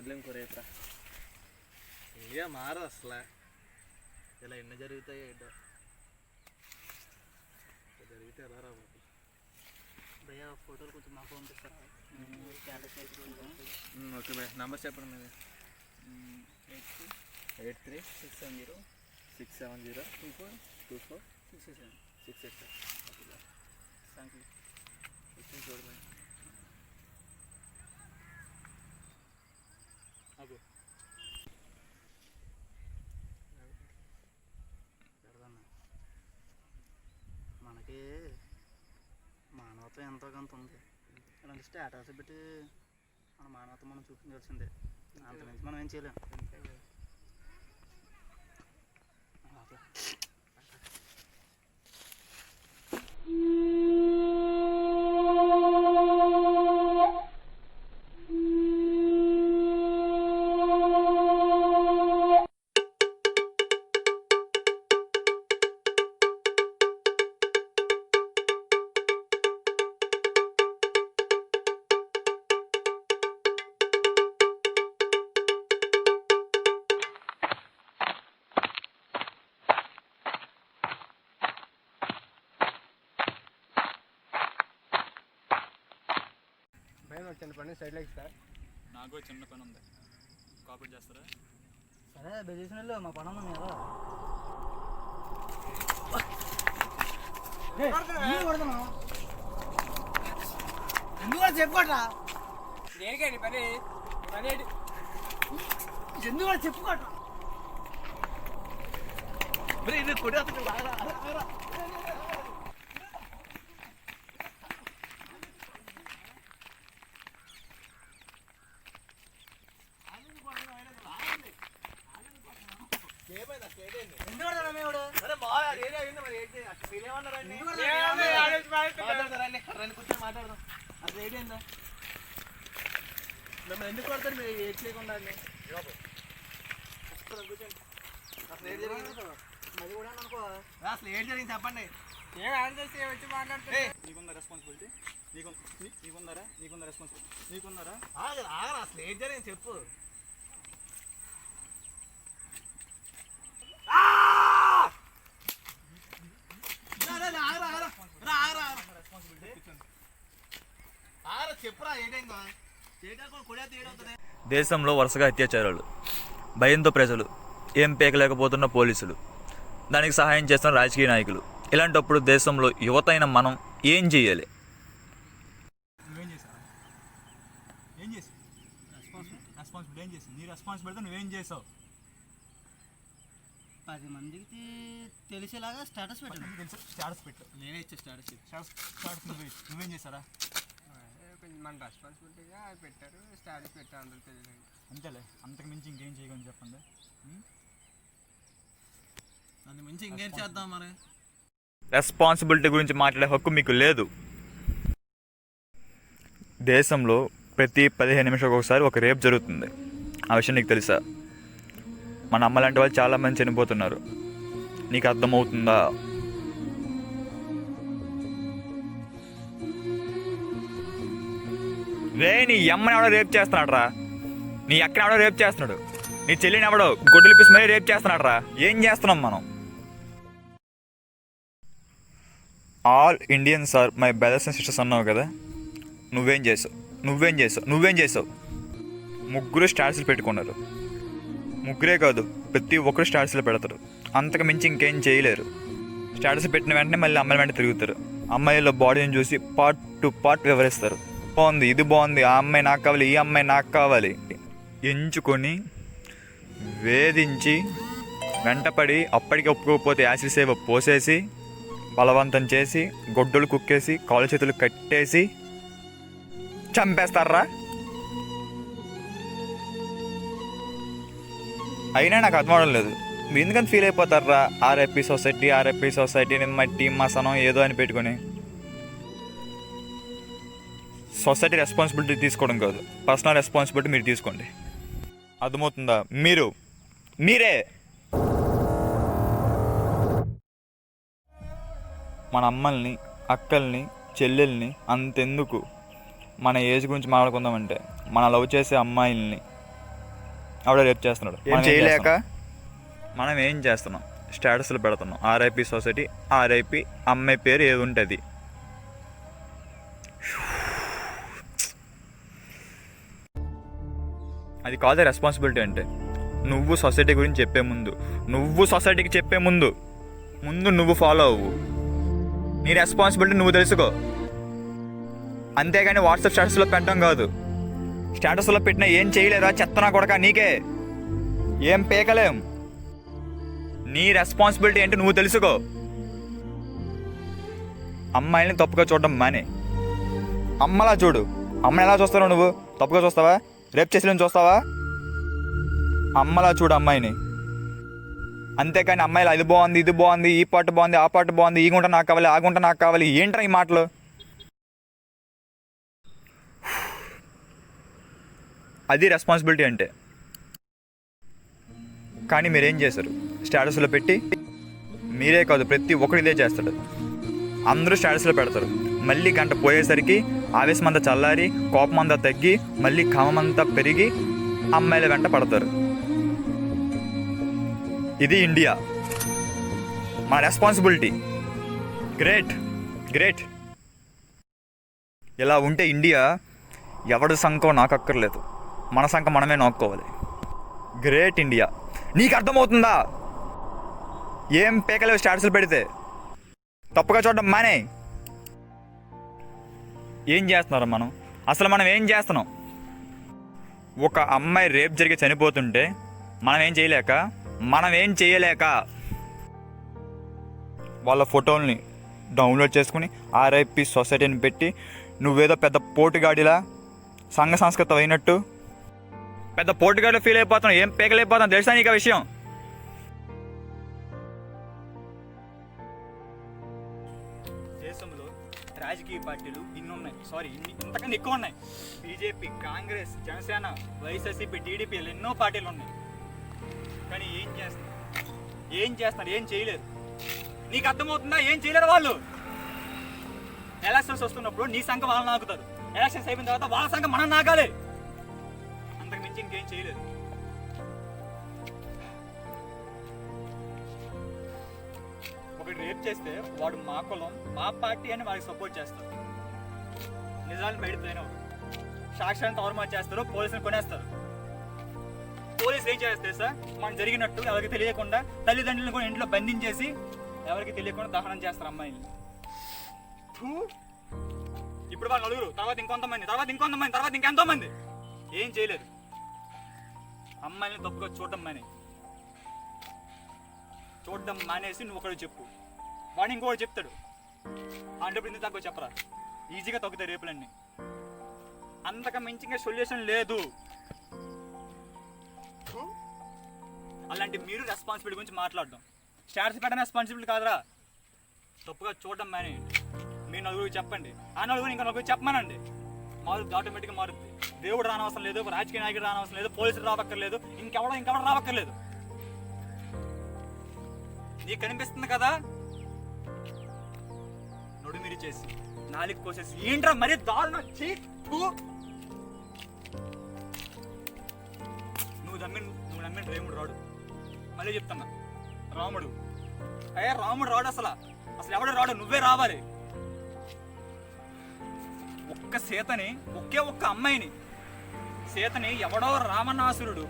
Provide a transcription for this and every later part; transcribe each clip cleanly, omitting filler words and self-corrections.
మళ్ళీ ఇంకో రేపురా. ఏ మారదు అసలు, ఇలా ఎన్ని జరుగుతాయి ఏంటో. జరిగితే ఎలా రా బాబు. భయ్యా ఫోటోలు కొంచెం మాకు పంపిస్తారా? ఓకే భయ్య, నెంబర్ చెప్పండి మీది. 83 670 670 24 667 థ్యాంక్ యూ. చూడండి అబ్బో పెడదన్నా, మనకి మానవత్వం ఎంతో కొంత ఉంది. ఇలాంటి స్టేటస్ పెట్టి మన మానవత్వం మనం చూపించాల్సిందే, అంతమించి మనం ఏం చేయలేం. చిన్న పని సైడ్ లైక్ సార్, నాకు చిన్న పని ఉంది, కాపరేట్ చేస్తారా? సరే బెజేసిన వెళ్ళు, మా పని ఉంది కదా. ఎందుకు చెప్పుకోట్రా? దేనికండి పని? పని ఎందుకు చెప్పుకోట్రా? ఇది కొడి అతను కూర్చొని మాట్లాడదాం. అసలు ఏంటైందా మిమ్మల్ని ఎందుకు కొడతారు? మీరు ఏడ్ చేయకుండా కూర్చోండి. అసలు ఏం జరిగింది? అది కూడా అనుకో, అసలు ఏం జరిగింది చెప్పండి. ఏం ఆన్సర్ వచ్చి మాట్లాడితే నీకుందా రెస్పాన్సిబిలిటీ? నీకుందా రెస్పాన్సిబిలిటీ? నీకుందారా? ఆగరా, అసలు ఏం జరిగింది చెప్పు. చెప్పురా ఏంటైందో. దేశంలో వరుసగా అత్యాచారాలు, భయంతో ప్రజలు, ఏం పేకలేకపోతున్న పోలీసులు, దానికి సహాయం చేస్తున్న రాజకీయ నాయకులు. ఇలాంటప్పుడు దేశంలో యువత అయిన మనం ఏం చేయాలి? నువ్వేం చేసావు? ఏం చేసావు? రెస్పాన్సిబిలిటీ ఏం చేసావు? నీ రెస్పాన్సిబిలిటీ నువ్వేం చేసావు? 10 మందికి తెలిసేలాగా స్టేటస్ పెట్టండి. తెలుసు, స్టాటస్ పెట్టు. నేనే ఇచ్చే స్టాటస్ నువ్వేం చేశారా? కొంచెం మన రెస్పాన్సిబిలిటీగా పెట్టారు, స్టాటస్ పెట్టారు, అందరూ తెలియదు. అంతేలే, అంతకు మించి ఇంకేం చేయగలని చెప్పండి. దాని మించి ఇంకేం చేద్దాం మరి? రెస్పాన్సిబిలిటీ గురించి మాట్లాడే హక్కు మీకు లేదు. దేశంలో ప్రతి 15 నిమిషాలకు ఒకసారి ఒక రేప్ జరుగుతుంది. ఆ విషయం నీకు తెలుసా? మన అమ్మ లాంటి వాళ్ళు చాలామంది చనిపోతున్నారు. నీకు అర్థమవుతుందా? నీ అమ్మని ఎవడో రేప్ చేస్తున్నాడు రా, నీ అక్కని ఎవడో రేప్ చేస్తున్నాడు, నీ చెల్లిని ఎవడో గొడ్డలి పిసి మరీ రేప్ చేస్తున్నాడు రా. ఏం చేస్తున్నాం మనం? All Indians are my brothers and sisters అన్నావు కదా, నువ్వేం చేసావు? ముగ్గురు స్టాటస్లు పెట్టుకున్నారు. ముగ్గురే కాదు, ప్రతి ఒక్కరు స్టాటస్లు పెడతారు. అంతకు మించి ఇంకేం చేయలేరు. స్టాటస్ పెట్టిన వెంటనే మళ్ళీ అమ్మాయిల వెంట తిరుగుతారు. అమ్మాయిల బాడీని చూసి పార్ట్ టు పార్ట్ వివరిస్తారు. బాగుంది, ఇది బాగుంది, ఆ అమ్మాయి నాకు కావాలి, ఈ అమ్మాయి నాకు కావాలి ఎంచుకొని వేధించి వెంటపడి అప్పటికి ఒప్పుకోకపోతే యాసిడ్ సేవ పోసేసి బలవంతం చేసి గొడ్డలు కుక్కేసి కాలు చేతులు కట్టేసి చంపేస్తారా? అయినా నాకు అర్థమవడం లేదు, మీరు ఎందుకని ఫీల్ అయిపోతారా? ఆర్ఐపీ సొసైటీ మట్టి మసనం ఏదో అని పెట్టుకొని. సొసైటీ రెస్పాన్సిబిలిటీ తీసుకోవడం కాదు, పర్సనల్ రెస్పాన్సిబిలిటీ మీరు తీసుకోండి. అర్థమవుతుందా? మీరే మన అమ్మల్ని, అక్కల్ని, చెల్లెల్ని అంతెందుకు మన ఏజ్ గురించి మాట్లాడుకుందామంటే మన లవ్ చేసే అమ్మాయిల్ని ఆవిడ రేపు చేస్తున్నాడు. ఏం చేయలేక మనం ఏం చేస్తున్నాం? స్టేటస్లు పెడుతున్నాం. ఆర్ఐపి సొసైటీ, ఆర్ఐపి అమ్మాయి పేరు ఏది ఉంటుంది. అది కాదు రెస్పాన్సిబిలిటీ అంటే. నువ్వు సొసైటీ గురించి చెప్పే ముందు, నువ్వు సొసైటీకి చెప్పే ముందు నువ్వు ఫాలో అవ్వు. నీ రెస్పాన్సిబిలిటీ నువ్వు తెలుసుకో. అంతేగాని వాట్సాప్ స్టేటస్లో పెట్టడం కాదు. స్టేటస్లో పెట్టినా ఏం చేయలేరా చెత్తనా కొడక, నీకే ఏం పేకలేం. నీ రెస్పాన్సిబిలిటీ ఏంటి నువ్వు తెలుసుకో. అమ్మాయిని తప్పుగా చూడడం మానే. అమ్మలా చూడు. అమ్మని ఎలా చూస్తావు నువ్వు? తప్పుగా చూస్తావా? రేపు చేసి చూస్తావా? అమ్మలా చూడు అమ్మాయిని. అంతేకాని అమ్మాయిలు అది బాగుంది, ఇది బాగుంది, ఈ పాట బాగుంది, ఆ పాట బాగుంది, ఈ గుంట నాకు కావాలి, ఆ గుంట నాకు కావాలి, ఏంట్రా ఈ మాటలు? అది రెస్పాన్సిబిలిటీ అంటే. కానీ మీరేం చేశారు? స్టేటస్లో పెట్టి, మీరే కాదు ప్రతి ఒక్కరు ఇదే చేస్తాడు. అందరూ స్టేటస్లో పెడతారు. మళ్ళీ గంట పోయేసరికి ఆవేశం అంతా చల్లారి, కోపం అంతా తగ్గి, మళ్ళీ కామంతా పెరిగి అమ్మాయిల వెంట పడతారు. ఇది ఇండియా. మా రెస్పాన్సిబిలిటీ. Great great. ఇలా ఉంటే ఇండియా ఎవడి సంఖం నాకు అక్కర్లేదు, మన సంఖం మనమే నోక్కోవాలి. Great India. నీకు అర్థమవుతుందా? ఏం పేకలేవు స్టేటస్లు పెడితే. తప్పుగా చూడడం మానే. ఏం చేస్తున్నారు మనం? అసలు మనం ఏం చేస్తున్నాం? ఒక అమ్మాయి రేప్ జరిగి చనిపోతుంటే మనం ఏం చేయలేక వాళ్ళ ఫోటోల్ని డౌన్లోడ్ చేసుకుని ఆర్ఐపి సొసైటీని పెట్టి నువ్వేదో పెద్ద పోటుగాడిలా సంఘ సంస్కృతం అయినట్టు పెద్ద పోటుగాడిలో ఫీల్ అయిపోతున్నావు. ఏం పేకలైపోతాం తెలుసా నీకు ఆ విషయం? దేశంలో రాజకీయ పార్టీలు ఇంతకన్నా ఎక్కువ ఉన్నాయి. బీజేపీ, కాంగ్రెస్, జనసేన, వైఎస్ఆర్సీపీ, టీడీపీ ఎన్నో పార్టీలు ఉన్నాయి. కానీ ఏం చేస్తున్నారు? ఏం చేయలేరు. నీకు అర్థమవుతుందా? ఏం చేయలేరు వాళ్ళు. ఎలక్షన్స్ వస్తున్నప్పుడు నీ సంఘం వాళ్ళు నాకుతారు. ఎలక్షన్స్ అయిపోయిన తర్వాత వాళ్ళ సంఘం మనం నాకాలి. అంతకు మించి ఇంకేం చేయలేదు. ఒకటి రేప్ చేస్తే వాడు మా కులం, మా పార్టీ అని వాళ్ళకి సపోర్ట్ చేస్తారు. నిజాలను బయటపోయినవాడు సాక్ష్యాన్ని తవరమార్చి చేస్తారు, పోలీసులు కొనేస్తారు. పోలీసులు ఏం చేస్తారు సార్? మనకు జరిగినట్టు ఎవరికి తెలియకుండా తల్లిదండ్రులను కూడా ఇంట్లో బంధించేసి ఎవరికి తెలియకుండా దహనం చేస్తారు అమ్మాయిని. ఇప్పుడు వాళ్ళు నలుగురు, తర్వాత ఇంకొంతమంది, తర్వాత ఇంకెంతోమంది. ఏం చేయలేదు. అమ్మాయిని తప్పుగా చూడడం మానేసి నువ్వు ఒకటి చెప్పు, వాడు ఇంకొకటి చెప్తాడు. అంటే ఇప్పుడు ఇంత తక్కువ చెప్పరా? ఈజీగా తగ్గుతాయి రేపులన్నీ. అంతకు మించి సొల్యూషన్ లేదు. అలాంటి మీరు రెస్పాన్సిబిలిటీ గురించి మాట్లాడడం. స్టాటస్ పెట్టడం రెస్పాన్సిబిలిటీ కాదురా. తప్పుగా చూడడం మానేయండి. మీరు నలుగురికి చెప్పండి, ఆ నలుగురు ఇంకా నలుగురు చెప్పమనండి. మారుద్ది, ఆటోమేటిక్గా మారుద్ది. దేవుడు రానవసరం లేదు, రాజకీయ నాయకుడు రానవసరం లేదు, పోలీసులు రావక్కర్లేదు, ఇంకెవడో రావక్కర్లేదు. నీకు కనిపిస్తుంది కదా నొడి మీరు చేసి నాలుగు కోసేసి ఏంట్రా మరీ దారుణ. నువ్వు నమ్మిన రేముడు రాడు. మళ్ళీ చెప్తున్నా, రాముడు రాడు. అసలు ఎవడు రాడు, నువ్వే రావాలి. ఒక్క సీతని, ఒక్క అమ్మాయిని, సీతని ఎవడో రామనాసురుడు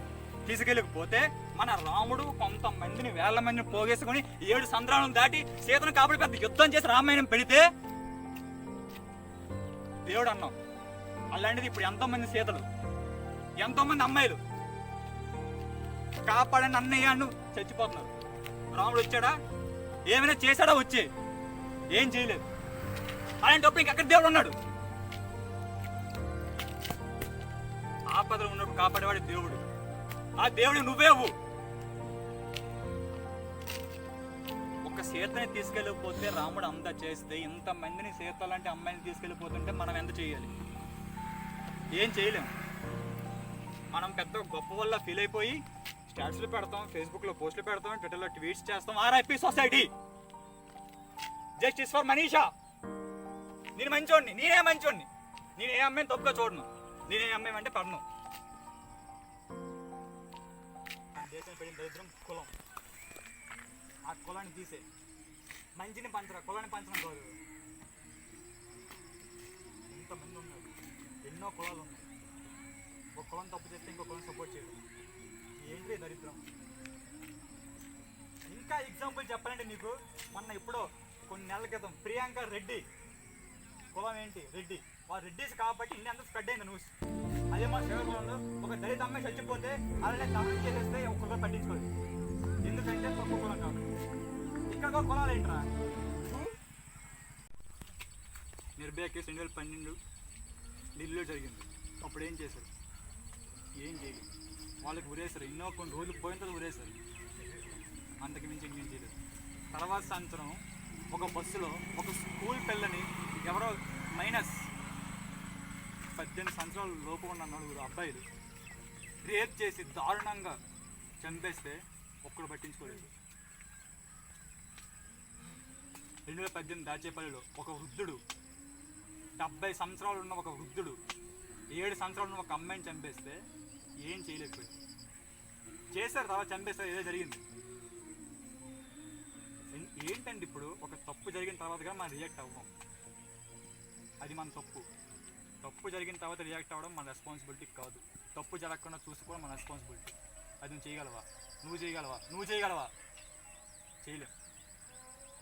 తీసుకెళ్ళకపోతే మన రాముడు కొంతమందిని, వేల మందిని పోగేసుకొని 7 సంద్రాలను దాటి సీతను కాబట్టి పెద్ద యుద్ధం చేసి రామాయణం పెడితే దేవుడు అన్నాం. అలాంటిది ఇప్పుడు ఎంతోమంది సీతలు, ఎంతోమంది అమ్మాయిలు కాపాడని అన్నయ్య అన్ను చచ్చిపోతున్నారు. రాముడు వచ్చాడా? ఏమైనా చేశాడా? వచ్చి ఏం చేయలేదు. అలాంటప్పుడు ఇంకెక్కడ దేవుడు ఉన్నాడు? ఆపదలు ఉన్నప్పుడు కాపాడేవాడు దేవుడు. ఆ దేవుడు నువ్వేవు. ఒక సీతని తీసుకెళ్ళిపోతే రాముడు అంతా చేస్తే, ఇంతమందిని సీత లాంటి అమ్మాయిని తీసుకెళ్ళిపోతుంటే మనం ఎంత చేయాలి? ఏం చేయలేం. మనం పెద్ద గొప్ప వల్ల ఫీల్ అయిపోయి స్టాటస్లు పెడతాం, ఫేస్బుక్లో పోస్టులు పెడతాం, ట్విట్టర్లో ట్వీట్స్ చేస్తాం. RIP society, justice for Manisha. నేను మంచోడిని, నేనే మంచోడిని. నేను ఏ అమ్మాయిని తప్పుగా చూడను, నేనే అమ్మాయి అంటే పడను. దేశాన్ని పెట్టిన దరిద్రం కులం. ఆ కులాన్ని తీసే, మంచిని పంచరా, కులాన్ని పంచడం కాదు. ఎంతమంది ఉన్నారు, ఎన్నో కులాలు ఉన్నాయి. ఒక కులం తప్పు చేస్తే ఇంకో కులం సపోర్ట్ చేయడం ఏంటి దరిద్రం. ఇంకా ఎగ్జాంపుల్ చెప్పాలంటే నీకు, మొన్న ఎప్పుడో కొన్ని నెలల క్రితం ప్రియాంక రెడ్డి కులం ఏంటి రెడ్డి, వాళ్ళు రెడ్డిస్ కాబట్టి ఇన్ని అంతా స్ప్రెడ్ అయింది న్యూస్. అదే మా శ్రీకాకుళంలో ఒక దళిత అమ్మాయి చచ్చిపోతే అలానే దమనం చేసేస్తే ఒక్కొక్కరు పట్టించుకోలేదు, ఎందుకంటే ఒక్కొక్క కులం కాబట్టి. ఇక్కడ కులాలు ఏంట్రా? నిర్భయ కేసు 2012 ఢిల్లీలో జరిగింది. అప్పుడు ఏం చేశారు? ఏం చేయలేదు. వాళ్ళకి ఉరేశారు, ఎన్నో కొన్ని రోజులు పోయిన తర్వాత ఉరేశారు, అంతకు మించి ఇంకేం చేయలేదు. తర్వాత సంవత్సరం ఒక బస్సులో ఒక స్కూల్ పిల్లని ఎవరో మైనస్ 18 సంవత్సరాల లోపు ఉన్న 4 అబ్బాయిలు రేప్ చేసి దారుణంగా చంపేస్తే ఒక్కడు పట్టించుకోలేదు. 2018 దాచేపల్లిలో ఒక వృద్ధుడు, 70 సంవత్సరాలు ఉన్న ఒక వృద్ధుడు 7 సంవత్సరాలు ఉన్న ఒక అమ్మాయిని చంపేస్తే ఏం చేయలేకపోయింది. చేశారు, తర్వాత చంపేస్తారు, ఏదో జరిగింది. ఏంటంటే ఇప్పుడు ఒక తప్పు జరిగిన తర్వాతగా మనం రియాక్ట్ అవ్వం, అది మన తప్పు. తప్పు జరిగిన తర్వాత రియాక్ట్ అవ్వడం మన రెస్పాన్సిబిలిటీ కాదు. తప్పు జరగకుండా చూసుకోవడం మన రెస్పాన్సిబిలిటీ. అది నువ్వు చేయగలవా? నువ్వు చేయగలవా? చేయలేం.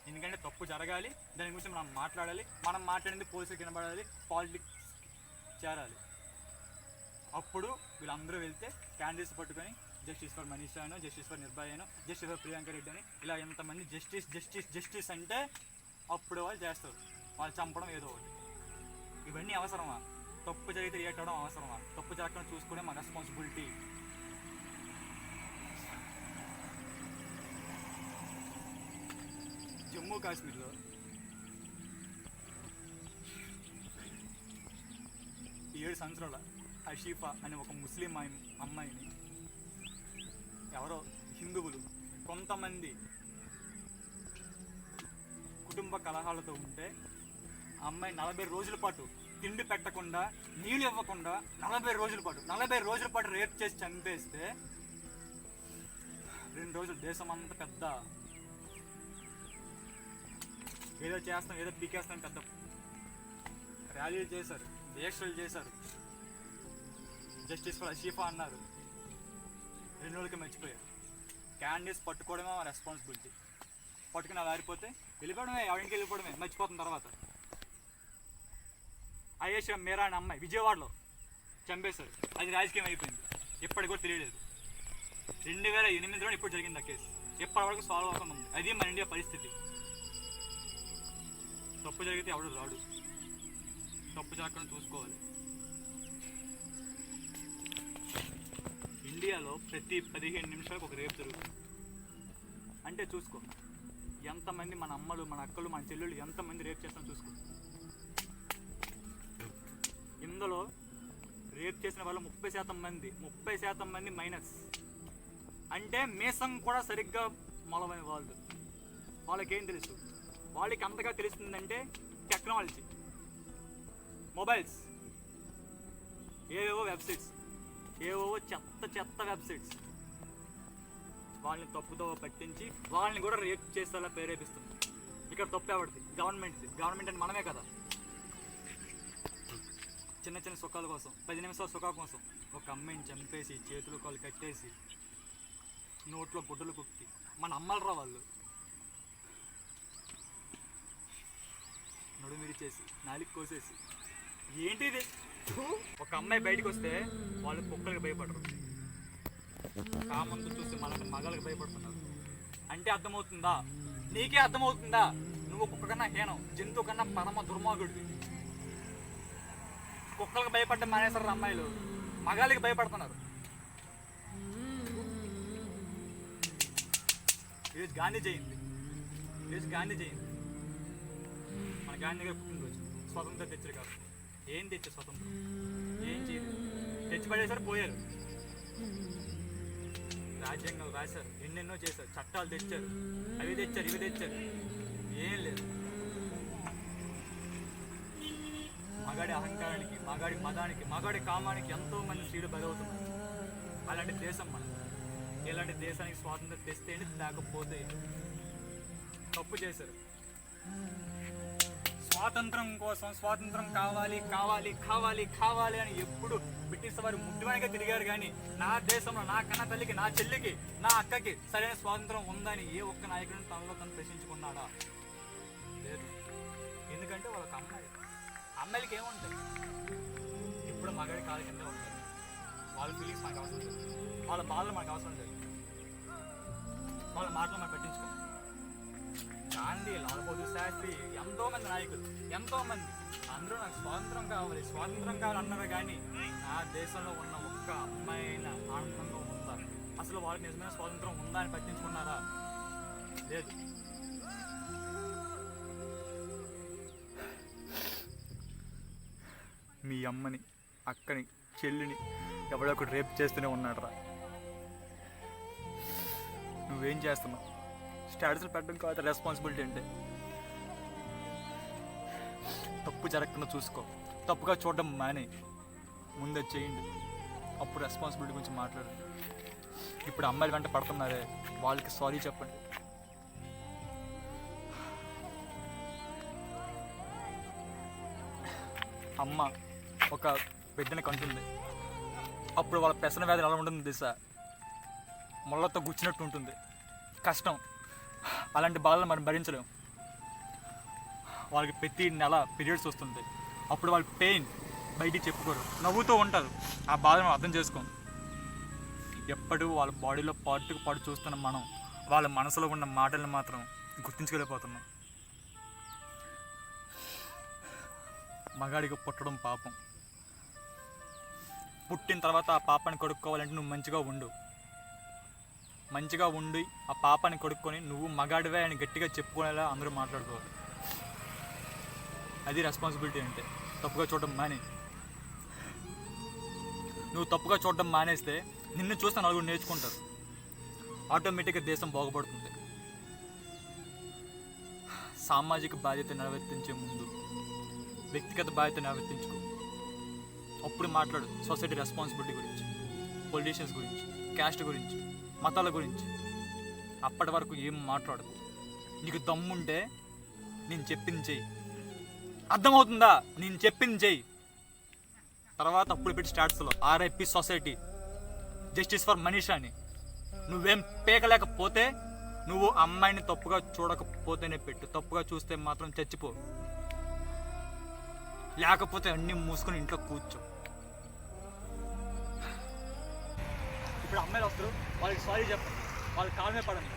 ఎందుకంటే తప్పు జరగాలి, దాని గురించి మనం మాట్లాడాలి, మనం మాట్లాడింది పోలీసులకు వినబడాలి, పాలిటిక్స్ చేరాలి. అప్పుడు వీళ్ళందరూ వెళ్తే క్యాండిడేట్స్ పట్టుకొని జస్టిస్ ఫర్ మనీషాను, జస్టిస్ ఫర్ నిర్భయను, జస్టిస్ ఫర్ ప్రియాంక రెడ్డి అని ఇలా ఎంతమంది జస్టిస్ అంటే అప్పుడు వాళ్ళు చేస్తారు. వాళ్ళు చంపడం ఏదో ఒకటి. ఇవన్నీ అవసరమా? తప్పు జరిగితే రియాక్ట్ అవ్వడం అవసరమా? తప్పు జరగకుండా చూసుకోవడం మన రెస్పాన్సిబిలిటీ. జమ్మూ కాశ్మీర్లో ఈ 7 సంవత్సరాల అషీఫా అనే ఒక ముస్లిం అమ్మాయిని ఎవరో హిందువులు కొంతమంది కుటుంబ కలహాలతో ఉంటే ఆ అమ్మాయి 40 రోజుల పాటు తిండి పెట్టకుండా, నీళ్ళు ఇవ్వకుండా 40 రోజుల పాటు రేప్ చేసి చంపేస్తే 2 రోజులు దేశం అంతా పెద్ద ఏదో చేస్తాం, ఏదో పీకేస్తాం, పెద్ద ర్యాలీలు చేశారు, దీక్షలు చేశారు, జస్టిస్ ఫర్ అషీఫా అన్నారు. 2 రోజులకి మర్చిపోయారు. క్యాండిడేట్స్ పట్టుకోవడమే మా రెస్పాన్సిబిలిటీ. పట్టుకుని అలా ఆరిపోతే వెళ్ళిపోవడమే, ఎవరికి వెళ్ళిపోవడమే, మర్చిపోతున్న తర్వాత. ఐఏష్ మీరా అనే అమ్మాయి విజయవాడలో చంపేశారు, అది రాజకీయం అయిపోయింది, ఇప్పటికి కూడా తెలియలేదు. 2008లో ఇప్పుడు జరిగింది ఆ కేసు, ఇప్పటి వరకు సాల్వ్ అవ్వకుండా ఉంది. అది మన ఇండియా పరిస్థితి. తప్పు జరిగితే ఎవడు రాడు, తప్పు జరగకుండా చూసుకోవాలి. ఇండియాలో ప్రతి 15 నిమిషాలకు ఒక రేపు జరుగుతుంది. అంటే చూసుకో, ఎంతమంది మన అమ్మలు, మన అక్కలు, మన చెల్లెళ్ళు ఎంతమంది రేప్ చేస్తామో చూసుకో. ఇందులో రేప్ చేసిన వాళ్ళు 30% మంది మైనస్. అంటే మీసం కూడా సరిగ్గా మొలవని వాళ్ళు. వాళ్ళకేం తెలుసు? వాళ్ళకి అంతగా తెలుస్తుందంటే టెక్నాలజీ, మొబైల్స్, ఏవేవో వెబ్సైట్స్, ఏవేవో చెత్త వెబ్సైట్స్ వాళ్ళని తప్పుతో పట్టించి వాళ్ళని కూడా రేప్ చేసేలా ప్రేరేపిస్తుంది. ఇక్కడ తప్పు ఎవరిది? గవర్నమెంట్ది. గవర్నమెంట్ అంటే మనమే కదా. చిన్న సుఖాల కోసం, 10 నిమిషాల సుఖాల కోసం ఒక అమ్మాయిని చంపేసి చేతులు కాళ్ళు కట్టేసి నోట్లో గుడ్డలు కుక్కి మన అమ్మలు రా వాళ్ళు నడుమిరిచేసి నాలికి కోసేసి ఏంటిది? ఒక అమ్మాయి బయటకు వస్తే వాళ్ళు కుక్కలకి భయపడరు, కామంతో చూస్తే మన మగాళ్ళకి భయపడుతున్నారు. అంటే అర్థమవుతుందా? నీకే అర్థమవుతుందా? నువ్వు కుక్క కన్నా హీనం, జంతువు కన్నా పరమ దుర్మార్గుడివి. కుక్కలకు భయపడ్డ మానేస్తారు అమ్మాయిలు, మగాళ్ళకి భయపడుతున్నారు. ఈరోజు గాంధీ జయంతి. మన గాంధీ గారు పుట్టినరోజు. స్వతంత్రం తెచ్చారు కాదు. ఏం తెచ్చారు స్వతంత్రం? ఏం చేయలేదు. తెచ్చి పడేసారు, పోయారు. రాజ్యాంగం రాశారు, ఎన్నెన్నో చేశారు, చట్టాలు తెచ్చారు, అవి తెచ్చారు, ఇవి తెచ్చారు, ఏం లేదు. మగాడి అహంకారానికి, మగాడి మదానికి, మగాడి కామానికి ఎంతోమంది స్త్రీలు బలవుతున్నారు. అలాంటి దేశం మనం. ఇలాంటి దేశానికి స్వాతంత్రం తెస్తే ఏంటి, లేకపోతే తప్పు చేశారు. స్వాతంత్రం కోసం స్వాతంత్రం కావాలి కావాలి కావాలి కావాలి అని ఎప్పుడు బ్రిటిష్ వారు ముట్టువానిగా తిరిగారు. కానీ నా దేశంలో నా కన్న తల్లికి, నా చెల్లికి, నా అక్కకి సరైన స్వాతంత్రం ఉందని ఏ ఒక్క నాయకుడిని తనలో తను ప్రశ్నించుకున్నాడా? లేదు. ఎందుకంటే వాళ్ళకి అమ్మాయిలకి ఏముంటాయి, ఇప్పుడు మగాడి కాళ్ళ కింద ఉంటాయి. వాళ్ళ ఫీలింగ్స్ మనకు అవసరం లేదు, వాళ్ళ బాధలు మనకు అవసరం లేదు, వాళ్ళ మాటలు మనం పట్టించుకోం. గాంధీ, లాల్ బహదూర్ శాస్త్రి, ఎంతోమంది నాయకులు, ఎంతోమంది అందరూ నాకు స్వాతంత్రం కావాలి స్వాతంత్రం కావాలి అన్నారు. కానీ నా దేశంలో ఉన్న ఒక్క అమ్మాయి అయినా ఆనందంగా ఉందా? అసలు వాళ్ళకి నిజమైన స్వాతంత్రం ఉందా అని పట్టించుకున్నారా? లేదు. మీ అమ్మని, అక్కని, చెల్లిని ఎవడో ఒకటి రేప్ చేస్తూనే ఉన్నాడురా. నువ్వేం చేస్తున్నావు? స్టేటస్లు పెట్టడం కాదు రెస్పాన్సిబిలిటీ అంటే. తప్పు జరగకుండా చూసుకో, తప్పుగా చూడడం మానే, ముందే చేయండి, అప్పుడు రెస్పాన్సిబిలిటీ గురించి మాట్లాడండి. ఇప్పుడు అమ్మాయిల వెంట పడుతున్నారే, వాళ్ళకి సారీ చెప్పండి. అమ్మ ఒక బిడ్డని కంటుంది, అప్పుడు వాళ్ళ పెసన వ్యాధి ఎలా ఉంటుంది దిశ, ముళ్ళతో గుచ్చినట్టు ఉంటుంది, కష్టం. అలాంటి బాధలు మనం భరించలేము. వాళ్ళకి ప్రతి నెల పీరియడ్స్ వస్తుంది, అప్పుడు వాళ్ళ పెయిన్ బయటికి చెప్పుకోరు, నవ్వుతూ ఉంటారు. ఆ బాధను అర్థం చేసుకోం. ఎప్పుడు వాళ్ళ బాడీలో పార్ట్కి పాటు చూస్తున్న మనం వాళ్ళ మనసులో ఉన్న మాటలను మాత్రం గుర్తించలేకపోతున్నాం. మగాడికి పుట్టడం పాపం. పుట్టిన తర్వాత ఆ పాపాన్ని కొడుక్కోవాలంటే నువ్వు మంచిగా ఉండి ఆ పాపాన్ని కొడుక్కొని నువ్వు మగాడివే అని గట్టిగా చెప్పుకునేలా అందరూ మాట్లాడుకోవాలి. అది రెస్పాన్సిబిలిటీ అంటే. తప్పుగా చూడడం మానే. నువ్వు తప్పుగా చూడడం మానేస్తే నిన్ను చూస్తే నలుగురు నేర్చుకుంటారు. ఆటోమేటిక్గా దేశం బాగుపడుతుంది. సామాజిక బాధ్యత నిర్వర్తించే ముందు వ్యక్తిగత బాధ్యత నిర్వర్తించుకో. అప్పుడు మాట్లాడు సొసైటీ రెస్పాన్సిబిలిటీ గురించి, పొలిటీషియన్స్ గురించి, క్యాస్ట్ గురించి, మతాల గురించి. అప్పటి వరకు ఏం మాట్లాడకు. నీకు దమ్ముంటే నేను చెప్పింది చెయ్యి. అర్థమవుతుందా? నేను చెప్పింది చెయ్యి. తర్వాత అప్పుడు పెట్టి స్టాట్స్లో RIP society, justice for Manisha అని. నువ్వేం పేకలేకపోతే, నువ్వు అమ్మాయిని తప్పుగా చూడకపోతేనే పెట్టు. తప్పుగా చూస్తే మాత్రం చచ్చిపో, లేకపోతే అన్నీ మూసుకొని ఇంట్లో కూర్చో. ఇప్పుడు అమ్మాయిలు వస్తారు, వాళ్ళకి సారీ చెప్పండి, వాళ్ళకి కాలమే పడండి.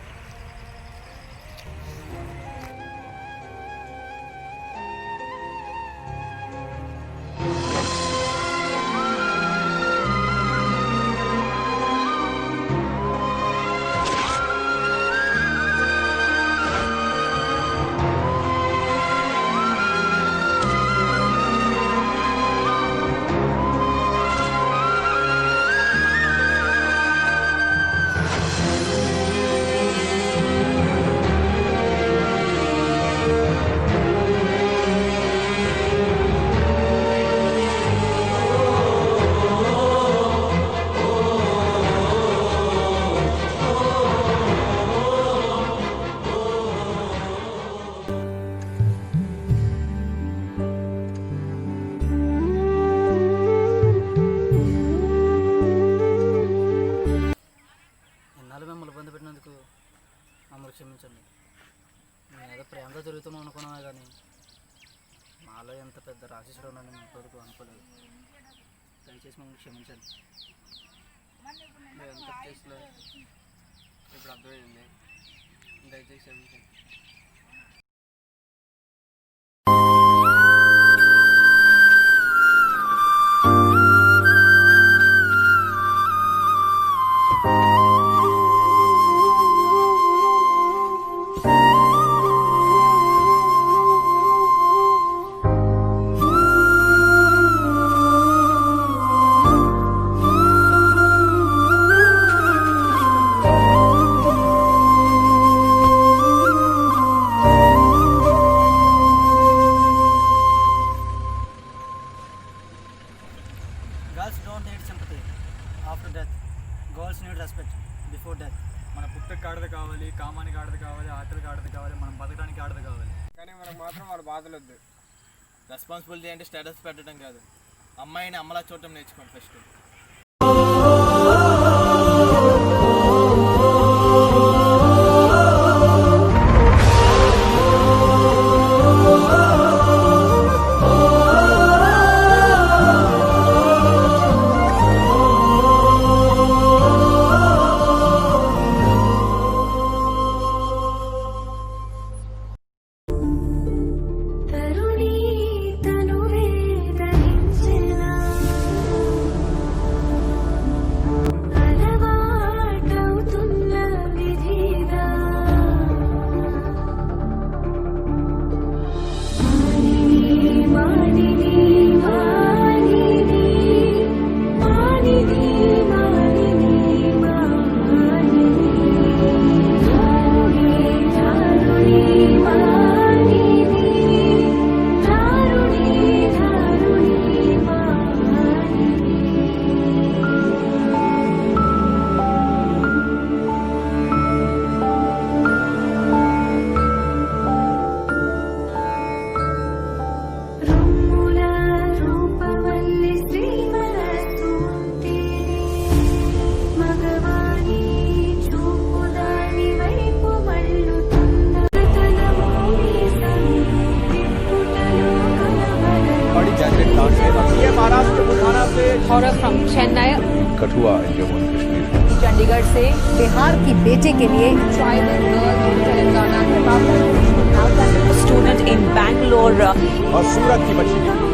క్షమించండి. నేను ఏదో ప్రేమగా తిరుగుతున్నాం అనుకున్నాను, కానీ మాలో ఎంత పెద్ద రాక్షసుడు ఉన్నాను నేను ఇప్పటివరకు అనుకోలేదు. దయచేసి మమ్మల్ని క్షమించండి. మేము ఎంత చేసినా ఇప్పుడు అర్థమైంది. దయచేసి క్షమించండి. Girls don't need sympathy after death. Girls need respect. Before death. మన పుట్టుకి ఆడది కావాలి, కామానికి ఆడది కావాలి, ఆకలికి ఆడది కావాలి, మనం బతకడానికి ఆడది కావాలి. కానీ మనకు మాత్రం వాళ్ళ బాధలు వద్దు. రెస్పాన్సిబిలిటీ అంటే స్టేటస్ పెట్టడం కాదు, అమ్మాయిని అమ్మలా చూడటం నేర్చుకోండి first. Horror from Chennai, Kathua in Jammu and Kashmir. Chandigarh से बिहार की बेटे के लिए tribal girl in Telangana, student in Bangalore और सूरत की बच्ची